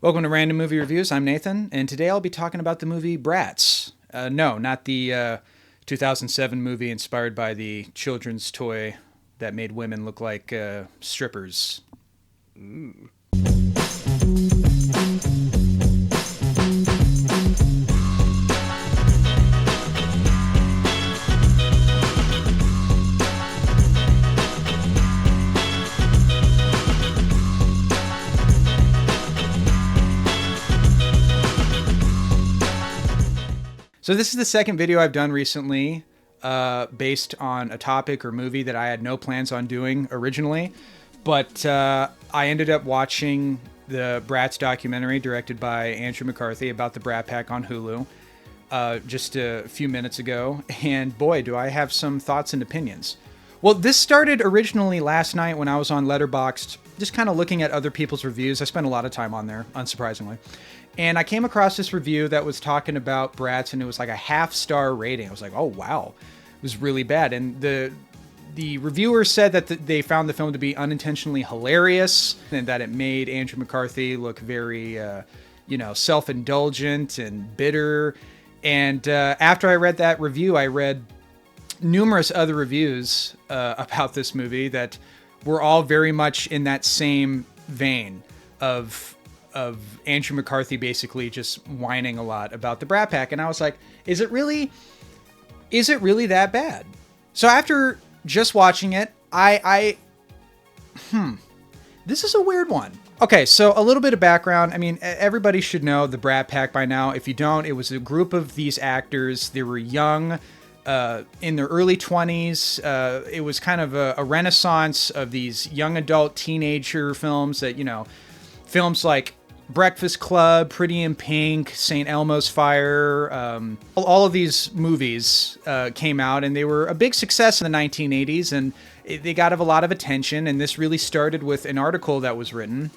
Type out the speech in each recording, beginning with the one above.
Welcome to Random Movie Reviews. I'm Nathan, and today I'll be talking about the movie Bratz. No, not the 2007 movie inspired by the children's toy that made women look like strippers. So this is the second video I've done recently based on a topic or movie that I had no plans on doing originally. But I ended up watching the Bratz documentary directed by Andrew McCarthy about the Brat Pack on Hulu just a few minutes ago. And boy, do I have some thoughts and opinions. Well, this started originally last night when I was on Letterboxd, just kind of looking at other people's reviews. I spent a lot of time on there, unsurprisingly. And I came across this review that was talking about Bratz, and it was like a 0.5-star rating. I was like, oh, wow. It was really bad. And the reviewer said that they found the film to be unintentionally hilarious and that it made Andrew McCarthy look very, self-indulgent and bitter. And after I read that review, I read numerous other reviews about this movie that were all very much in that same vein of Andrew McCarthy basically just whining a lot about the Brat Pack. And I was like, is it really that bad? So after just watching it, this is a weird one. Okay, so a little bit of background. I mean, everybody should know the Brat Pack by now. If you don't, it was a group of these actors. They were young, in their early 20s. It was kind of a renaissance of these young adult teenager films that, films like Breakfast Club, Pretty in Pink, St. Elmo's Fire, all of these movies came out, and they were a big success in the 1980s, and they got a lot of attention. And this really started with an article that was written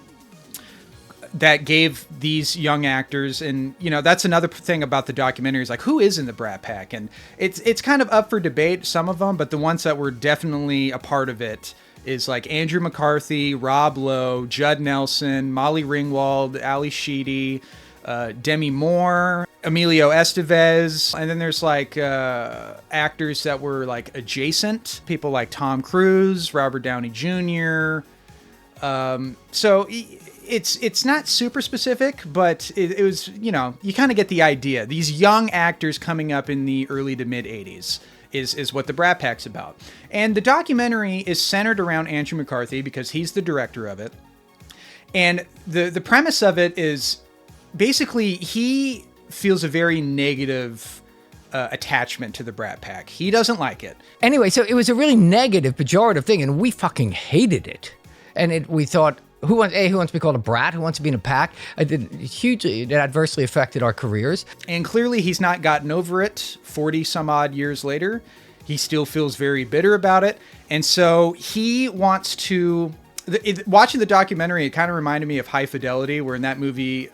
that gave these young actors, and that's another thing about the documentary, is like, who is in the Brat Pack? And it's kind of up for debate, some of them, but the ones that were definitely a part of it is like Andrew McCarthy, Rob Lowe, Judd Nelson, Molly Ringwald, Ali Sheedy, Demi Moore, Emilio Estevez, and then there's like actors that were like adjacent, people like Tom Cruise, Robert Downey Jr. So it's not super specific, but it was, you kind of get the idea. These young actors coming up in the early to mid 80s is what the Brat Pack's about. And the documentary is centered around Andrew McCarthy because he's the director of it. And the premise of it is basically he feels a very negative attachment to the Brat Pack. He doesn't like it. Anyway, so it was a really negative, pejorative thing, and we fucking hated it. And we thought, who wants to be called a brat? Who wants to be in a pack? It adversely affected our careers. And clearly he's not gotten over it 40 some odd years later. He still feels very bitter about it. And so he wants to... watching the documentary, it kind of reminded me of High Fidelity, where in that movie,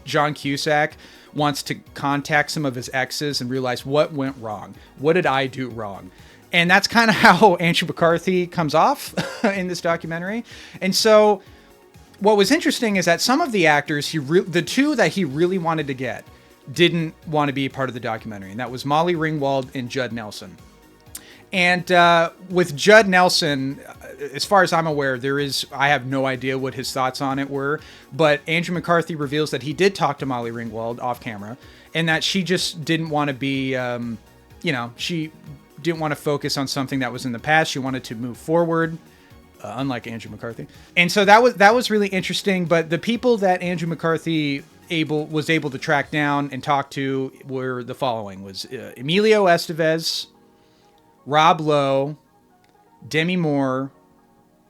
John Cusack wants to contact some of his exes and realize what went wrong. What did I do wrong? And that's kind of how Andrew McCarthy comes off in this documentary. And so what was interesting is that some of the actors, the two that he really wanted to get, didn't want to be part of the documentary. And that was Molly Ringwald and Judd Nelson. And with Judd Nelson, as far as I'm aware, I have no idea what his thoughts on it were. But Andrew McCarthy reveals that he did talk to Molly Ringwald off camera, and that she just didn't want to be, she didn't want to focus on something that was in the past. She wanted to move forward, unlike Andrew McCarthy. And so that was really interesting. But the people that Andrew McCarthy was able to track down and talk to were the following: was Emilio Estevez, Rob Lowe, Demi Moore,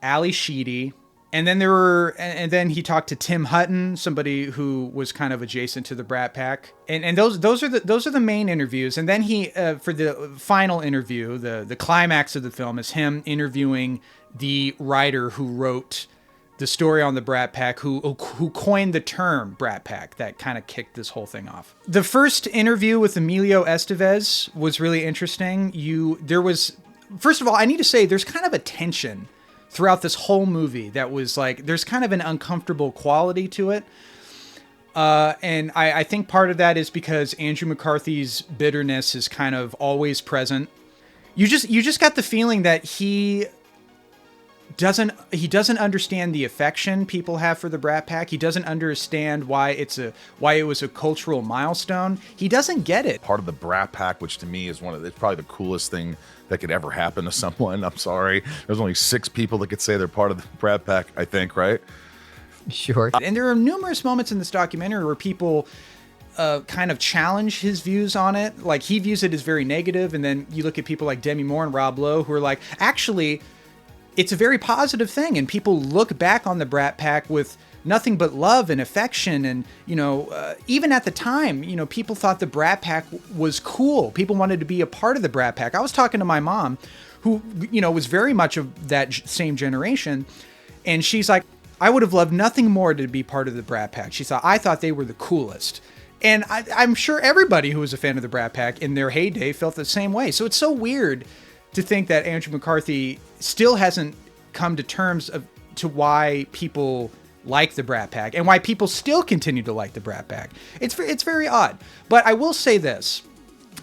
Ali Sheedy, and then he talked to Tim Hutton, somebody who was kind of adjacent to the Brat Pack, and those are the main interviews. And then he for the final interview, the climax of the film is him interviewing the writer who wrote the story on the Brat Pack, who coined the term Brat Pack that kind of kicked this whole thing off. The first interview with Emilio Estevez was really interesting. First of all, I need to say there's kind of a tension throughout this whole movie that was like, there's kind of an uncomfortable quality to it. And I think part of that is because Andrew McCarthy's bitterness is kind of always present. You just got the feeling that he doesn't understand the affection people have for the Brat Pack. He doesn't understand why it was a cultural milestone. He doesn't get it. Part of the Brat Pack, which to me is it's probably the coolest thing that could ever happen to someone. I'm sorry. There's only 6 people that could say they're part of the Brat Pack, I think, right? Sure. And there are numerous moments in this documentary where people kind of challenge his views on it. Like, he views it as very negative, and then you look at people like Demi Moore and Rob Lowe who are like, actually, it's a very positive thing, and people look back on the Brat Pack with nothing but love and affection. And, even at the time, people thought the Brat Pack was cool. People wanted to be a part of the Brat Pack. I was talking to my mom, who, was very much of that same generation, and she's like, I would have loved nothing more to be part of the Brat Pack. She thought, I thought they were the coolest. And I'm sure everybody who was a fan of the Brat Pack in their heyday felt the same way. So it's so weird to think that Andrew McCarthy still hasn't come to terms to why people like the Brat Pack and why people still continue to like the Brat Pack. It's very odd. But I will say this.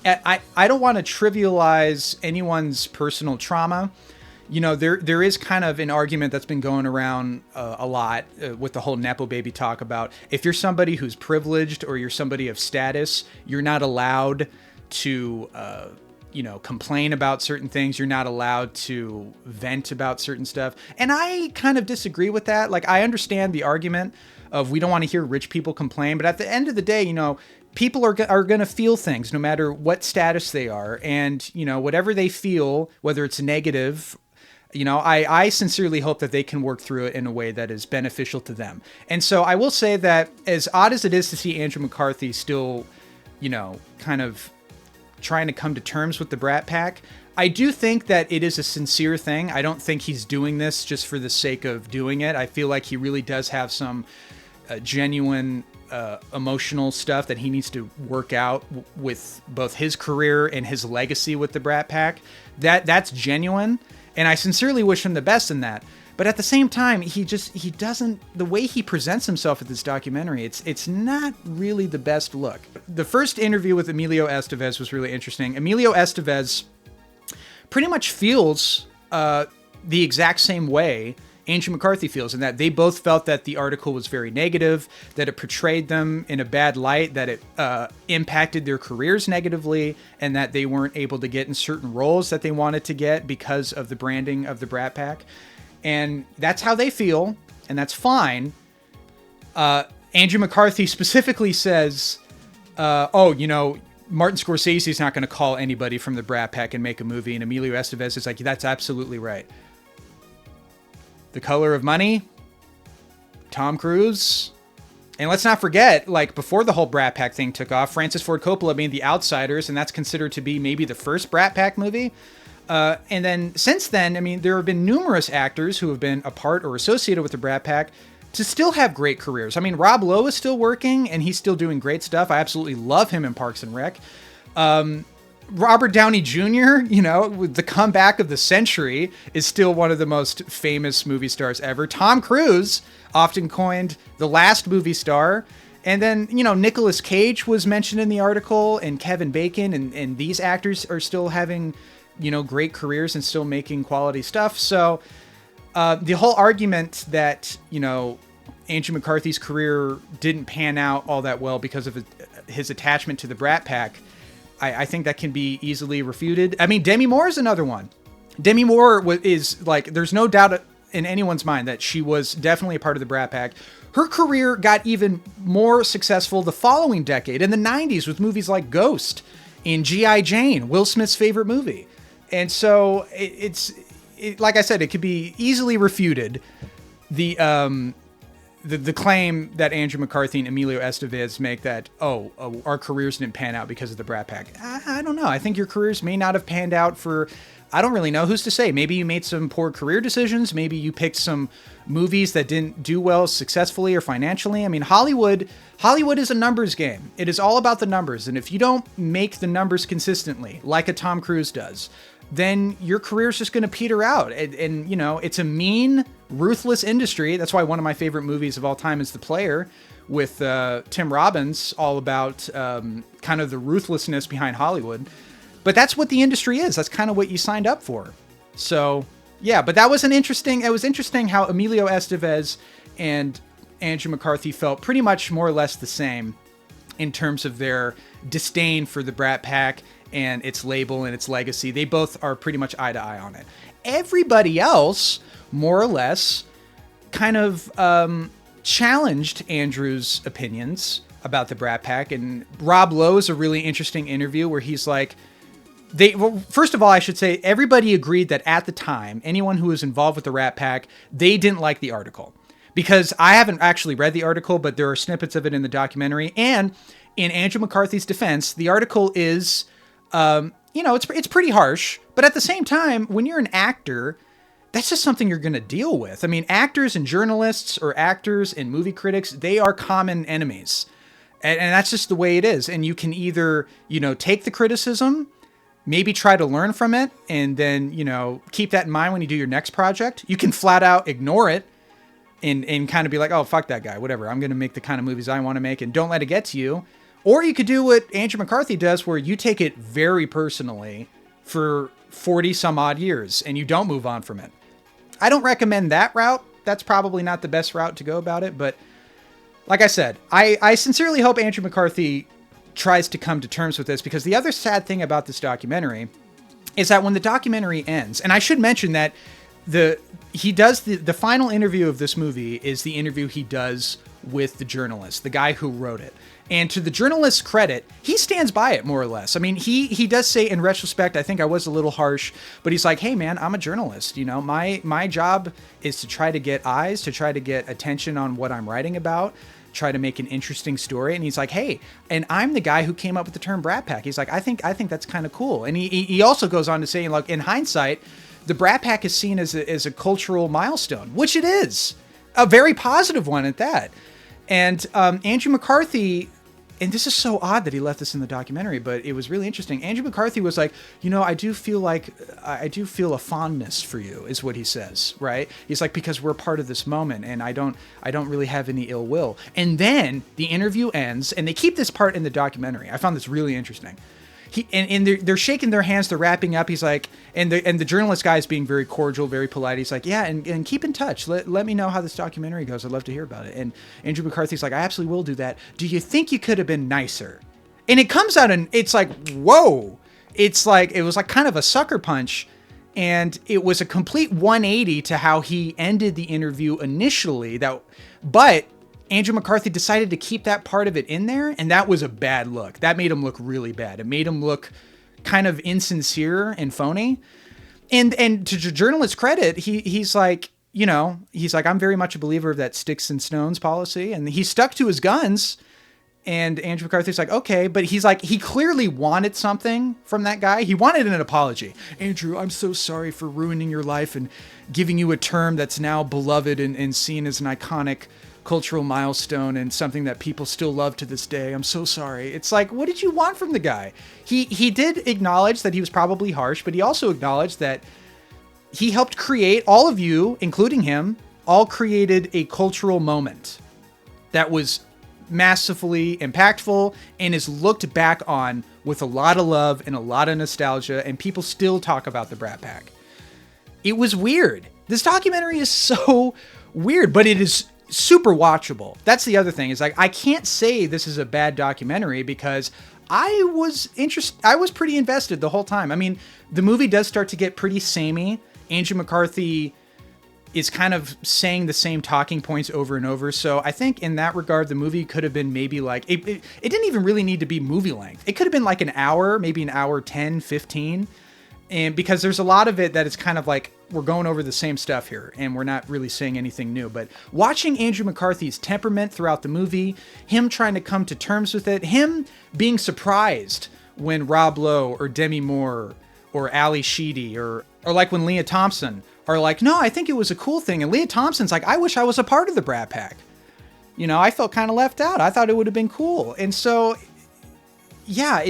I don't want to trivialize anyone's personal trauma. There is kind of an argument that's been going around a lot with the whole Nepo baby talk about if you're somebody who's privileged or you're somebody of status, you're not allowed to, complain about certain things. You're not allowed to vent about certain stuff. And I kind of disagree with that. Like, I understand the argument of we don't want to hear rich people complain, but at the end of the day, people are going to feel things no matter what status they are. And, whatever they feel, whether it's negative, I sincerely hope that they can work through it in a way that is beneficial to them. And so I will say that as odd as it is to see Andrew McCarthy still, kind of trying to come to terms with the Brat Pack, I do think that it is a sincere thing. I don't think he's doing this just for the sake of doing it. I feel like he really does have some genuine emotional stuff that he needs to work out with both his career and his legacy with the Brat Pack. That's genuine. And I sincerely wish him the best in that. But at the same time, he doesn't, the way he presents himself at this documentary, it's not really the best look. The first interview with Emilio Estevez was really interesting. Emilio Estevez pretty much feels the exact same way Andrew McCarthy feels, in that they both felt that the article was very negative, that it portrayed them in a bad light, that it impacted their careers negatively, and that they weren't able to get in certain roles that they wanted to get because of the branding of the Brat Pack. And that's how they feel, and that's fine. Andrew McCarthy specifically says, Martin Scorsese's not going to call anybody from the Brat Pack and make a movie. And Emilio Estevez is like, that's absolutely right. The Color of Money, Tom Cruise. And let's not forget, like, before the whole Brat Pack thing took off, Francis Ford Coppola made The Outsiders, and that's considered to be maybe the first Brat Pack movie. And then since then, I mean, there have been numerous actors who have been a part or associated with the Brat Pack to still have great careers. I mean, Rob Lowe is still working, and he's still doing great stuff. I absolutely love him in Parks and Rec. Robert Downey Jr., with the comeback of the century, is still one of the most famous movie stars ever. Tom Cruise, often coined the last movie star. And then, Nicolas Cage was mentioned in the article, and Kevin Bacon, and these actors are still having, great careers and still making quality stuff. So the whole argument that, Andrew McCarthy's career didn't pan out all that well because of his attachment to the Brat Pack, I think that can be easily refuted. I mean, Demi Moore is another one. Demi Moore is like, there's no doubt in anyone's mind that she was definitely a part of the Brat Pack. Her career got even more successful the following decade, in the 90s, with movies like Ghost and G.I. Jane, Will Smith's favorite movie. And so it's like I said, it could be easily refuted. The claim that Andrew McCarthy and Emilio Estevez make that, our careers didn't pan out because of the Brat Pack. I don't know. I think your careers may not have panned out for, I don't really know. Who's to say? Maybe you made some poor career decisions. Maybe you picked some movies that didn't do well successfully or financially. I mean, Hollywood is a numbers game. It is all about the numbers. And if you don't make the numbers consistently, like a Tom Cruise does, then your career is just going to peter out. And it's a mean ruthless industry. That's why one of my favorite movies of all time is The Player with Tim Robbins, all about kind of the ruthlessness behind Hollywood. But that's what the industry is. That's kind of what you signed up for. So, yeah, but that was it was interesting how Emilio Estevez and Andrew McCarthy felt pretty much more or less the same in terms of their disdain for the Brat Pack and its label and its legacy. They both are pretty much eye to eye on it. Everybody else, more or less, kind of challenged Andrew's opinions about the Brat Pack. And Rob Lowe's a really interesting interview where he's like, first of all, I should say everybody agreed that at the time, anyone who was involved with the Rat Pack, they didn't like the article. Because I haven't actually read the article, but there are snippets of it in the documentary. And in Andrew McCarthy's defense, the article is, it's pretty harsh. But at the same time, when you're an actor, that's just something you're going to deal with. I mean, actors and journalists or actors and movie critics, they are common enemies. And that's just the way it is. And you can either, take the criticism, maybe try to learn from it, and then, keep that in mind when you do your next project. You can flat out ignore it and kind of be like, oh, fuck that guy, whatever. I'm going to make the kind of movies I want to make and don't let it get to you. Or you could do what Andrew McCarthy does, where you take it very personally for 40 some odd years and you don't move on from it. I don't recommend that route. That's probably not the best route to go about it. But like I said, I sincerely hope Andrew McCarthy tries to come to terms with this, because the other sad thing about this documentary is that when the documentary ends, and I should mention that the final interview of this movie is the interview he does with the journalist, the guy who wrote it. And to the journalist's credit, he stands by it more or less. I mean, he does say in retrospect, I think I was a little harsh, but he's like, hey man, I'm a journalist. My job is to try to get eyes, to try to get attention on what I'm writing about, try to make an interesting story. And he's like, hey, and I'm the guy who came up with the term Brat Pack. He's like, I think that's kind of cool. And he also goes on to say, like, in hindsight, the Brat Pack is seen as a cultural milestone, which it is, a very positive one at that. And Andrew McCarthy, and this is so odd that he left this in the documentary, but it was really interesting. Andrew McCarthy was like, I do feel a fondness for you, is what he says, right? He's like, because we're part of this moment, and I don't really have any ill will. And then the interview ends, and they keep this part in the documentary. I found this really interesting. They're shaking their hands, they're wrapping up. He's like, and the journalist guy is being very cordial, very polite. He's like, yeah, and keep in touch. Let me know how this documentary goes. I'd love to hear about it. And Andrew McCarthy's like, I absolutely will do that. Do you think you could have been nicer? And it comes out and it's like, whoa. It's like, it was like kind of a sucker punch. And it was a complete 180 to how he ended the interview initially. But Andrew McCarthy decided to keep that part of it in there, and that was a bad look. That made him look really bad. It made him look kind of insincere and phony. And to the journalist's credit, he's like, I'm very much a believer of that sticks and stones policy, and he stuck to his guns. And Andrew McCarthy's like, okay, but he's like, he clearly wanted something from that guy. He wanted an apology. Andrew, I'm so sorry for ruining your life and giving you a term that's now beloved and seen as an iconic cultural milestone and something that people still love to this day. I'm so sorry. It's like, what did you want from the guy? He did acknowledge that he was probably harsh, but he also acknowledged that he helped create, all of you, including him, all created a cultural moment that was massively impactful and is looked back on with a lot of love and a lot of nostalgia, and people still talk about the Brat Pack. It was weird. This documentary is so weird, but it is super watchable. That's the other thing, is like, I can't say this is a bad documentary because I was pretty invested the whole time. I mean, the movie does start to get pretty samey. Andrew McCarthy is kind of saying the same talking points over and over. So I think in that regard, the movie could have been maybe like, it didn't even really need to be movie length. It could have been like an hour, maybe an hour 10, 15. And because there's a lot of it that is kind of like, we're going over the same stuff here and we're not really saying anything new. But watching Andrew McCarthy's temperament throughout the movie, him trying to come to terms with it, him being surprised when Rob Lowe or Demi Moore or Ali Sheedy or like when Leah Thompson are like, no, I think it was a cool thing. And Leah Thompson's like, I wish I was a part of the Brat Pack. I felt kind of left out. I thought it would have been cool. And so, yeah,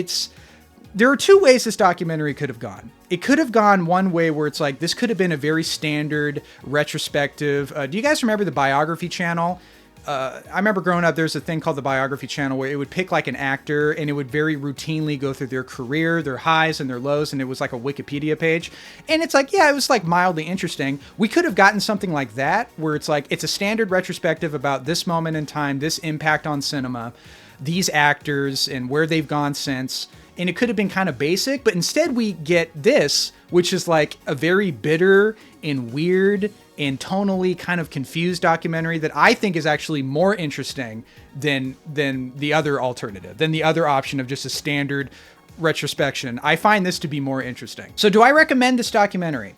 there are two ways this documentary could have gone. it could have gone one way where it's like, this could have been a very standard retrospective. Do you guys remember the Biography channel? I remember growing up, there's a thing called the Biography channel where it would pick like an actor and it would very routinely go through their career, their highs and their lows. And it was like a Wikipedia page. And it's like, yeah, it was like mildly interesting. We could have gotten something like that where it's like, it's a standard retrospective about this moment in time, this impact on cinema, these actors and where they've gone since. And it could have been kind of basic, but instead we get this, which is like a very bitter and weird and tonally kind of confused documentary that I think is actually more interesting than the other alternative, than the other option of just a standard retrospection. I find this to be more interesting. So do I recommend this documentary?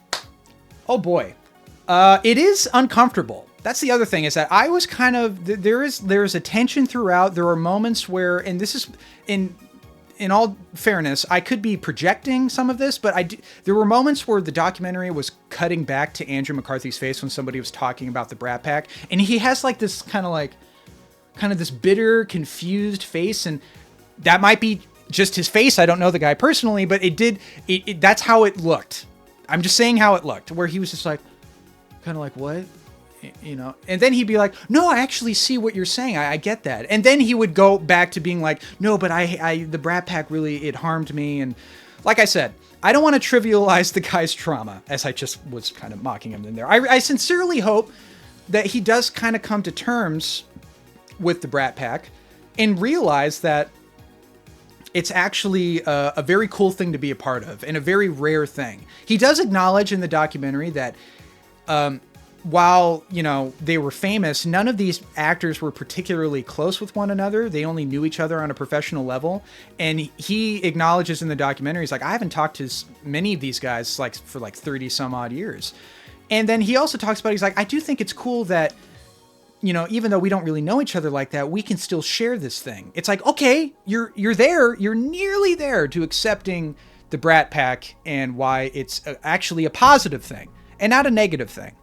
Oh boy. It is uncomfortable. That's the other thing, is that I was kind of, there's a tension throughout. There are moments where, and this is in all fairness, I could be projecting some of this, but there were moments where the documentary was cutting back to Andrew McCarthy's face when somebody was talking about the Brat Pack. And he has like this kind of this bitter, confused face. And that might be just his face. I don't know the guy personally, but that's how it looked. I'm just saying how it looked, where he was just like, kind of like, what? You know, and then he'd be like, no, I actually see what you're saying. I get that. And then he would go back to being like, no, but the Brat Pack really, it harmed me. And like I said, I don't want to trivialize the guy's trauma, as I just was kind of mocking him in there. I sincerely hope that he does kind of come to terms with the Brat Pack and realize that it's actually a very cool thing to be a part of and a very rare thing. He does acknowledge in the documentary that, while, you know, they were famous, none of these actors were particularly close with one another. They only knew each other on a professional level. And he acknowledges in the documentary, he's like, I haven't talked to many of these guys like for like 30 some odd years. And then he also talks about, he's like, I do think it's cool that, you know, even though we don't really know each other like that, we can still share this thing. It's like, okay, you're there, you're nearly there to accepting the Brat Pack and why it's actually a positive thing and not a negative thing.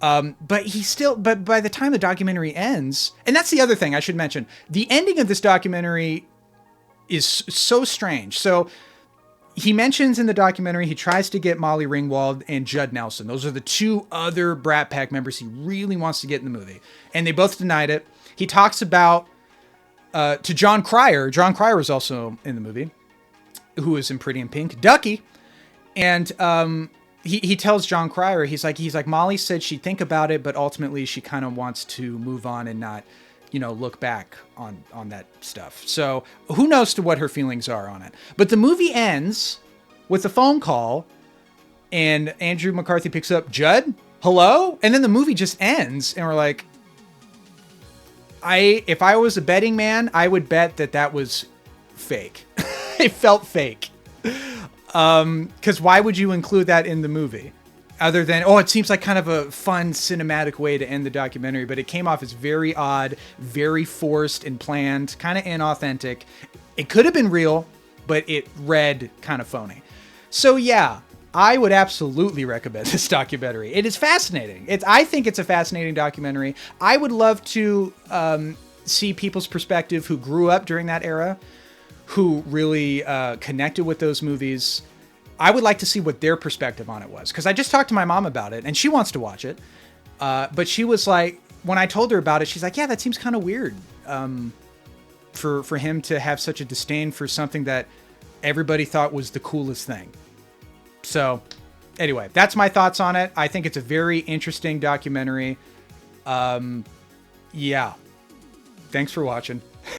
But by the time the documentary ends, and that's the other thing I should mention, the ending of this documentary is so strange. So he mentions in the documentary, he tries to get Molly Ringwald and Judd Nelson. Those are the two other Brat Pack members he really wants to get in the movie. And they both denied it. He talks about, to John Cryer. John Cryer was also in the movie, who was in Pretty in Pink, Ducky. And, He tells John Cryer, he's like, Molly said she'd think about it, but ultimately she kind of wants to move on and not, you know, look back on that stuff. So who knows to what her feelings are on it. But the movie ends with a phone call and Andrew McCarthy picks up, Judd, hello? And then the movie just ends and we're like, if I was a betting man, I would bet that was fake. It felt fake. Because why would you include that in the movie? Other than, it seems like kind of a fun cinematic way to end the documentary, but it came off as very odd, very forced and planned, kind of inauthentic. It could have been real, but it read kind of phony. So yeah, I would absolutely recommend this documentary. It is fascinating. I think it's a fascinating documentary. I would love to see people's perspective who grew up during that era, who really connected with those movies. I would like to see what their perspective on it was. Because I just talked to my mom about it, and she wants to watch it. But she was like, when I told her about it, she's like, yeah, that seems kind of weird for him to have such a disdain for something that everybody thought was the coolest thing. So anyway, that's my thoughts on it. I think it's a very interesting documentary. Yeah. Thanks for watching.